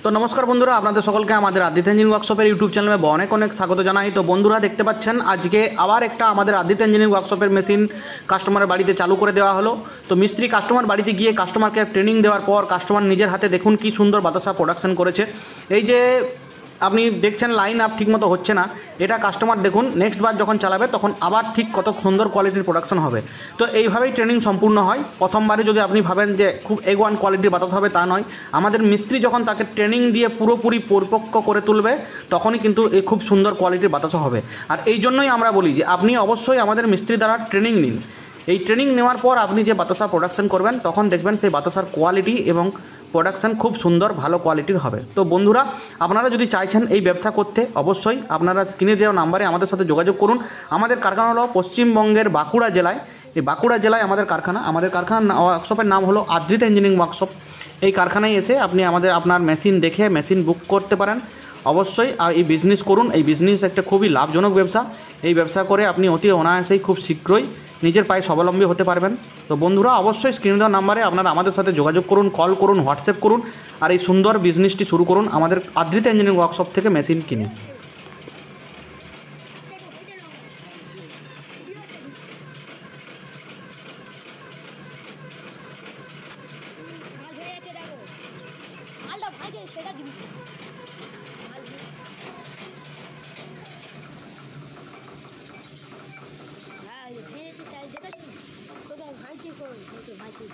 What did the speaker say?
তো নমস্কার বন্ধুরা, আপনাদের সকলকে আমাদের আদিত্য ইঞ্জিনিয়ারিং ওয়ার্কশপের ইউটিউব চ্যানেলে অনেক অনেক স্বাগত জানাই। তো বন্ধুরা দেখতে পাচ্ছেন আজকে আবার একটা আমাদের আদিত্য ইঞ্জিনিয়ারিং ওয়ার্কশপের মেশিন কাস্টমারের বাড়িতে চালু করে দেওয়া হলো। তো মিস্ত্রি কাস্টমার বাড়িতে গিয়ে কাস্টমারকে ট্রেনিং দেওয়ার পর কাস্টমার নিজের হাতে দেখুন কি সুন্দর বাতাসা প্রোডাকশন করেছে। এই যে আপনি দেখছেন লাইন আপ ঠিকমতো হচ্ছে না, এটা কাস্টমার দেখুন নেক্সট বার যখন চালাবে তখন আবার ঠিক কত সুন্দর কোয়ালিটির প্রোডাকশন হবে। তো এইভাবেই ট্রেনিং সম্পূর্ণ হয়। প্রথমবারে যদি আপনি ভাবেন যে খুব A1 কোয়ালিটির বাতাস হবে তা নয়, আমাদের মিস্ত্রি যখন তাকে ট্রেনিং দিয়ে পুরোপুরি পরিপক্ক করে তুলবে তখনই কিন্তু এই খুব সুন্দর কোয়ালিটির বাতাসও হবে। আর এই জন্যই আমরা বলি যে আপনি অবশ্যই আমাদের মিস্ত্রি দ্বারা ট্রেনিং নিন। এই ট্রেনিং নেওয়ার পর আপনি যে বাতাসা প্রোডাকশন করবেন তখন দেখবেন সেই বাতাসার কোয়ালিটি এবং প্রোডাকশান খুব সুন্দর ভালো কোয়ালিটির হবে। তো বন্ধুরা, আপনারা যদি চাইছেন এই ব্যবসা করতে অবশ্যই আপনারা স্ক্রিনে দেওয়া নাম্বারে আমাদের সাথে যোগাযোগ করুন। আমাদের কারখানা হলো পশ্চিমবঙ্গের বাঁকুড়া জেলায়। এই বাঁকুড়া জেলায় আমাদের কারখানার ওয়ার্কশপের নাম হলো আদিত্য ইঞ্জিনিয়ারিং ওয়ার্কশপ। এই কারখানায় এসে আপনি আপনার মেশিন দেখে মেশিন বুক করতে পারেন। অবশ্যই এই বিজনেস করুন। এই বিজনেস একটা খুবই লাভজনক ব্যবসা। এই ব্যবসা করে আপনি অতি অনায়াসেই খুব শীঘ্রই নিজের পায়ে স্বাবলম্বী হতে পারবেন। তো বন্ধুরা, অবশ্যই স্ক্রিনে দেওয়া নাম্বারে আপনারা আমাদের সাথে যোগাযোগ করুন, কল করুন, হোয়াটসঅ্যাপ করুন আর এই সুন্দর বিজনেসটি শুরু করুন আমাদের আদিত্য ইঞ্জিনিয়ারিং ওয়ার্কশপ থেকে মেশিন কিনে। ভাইছে কোথায় ভাইছে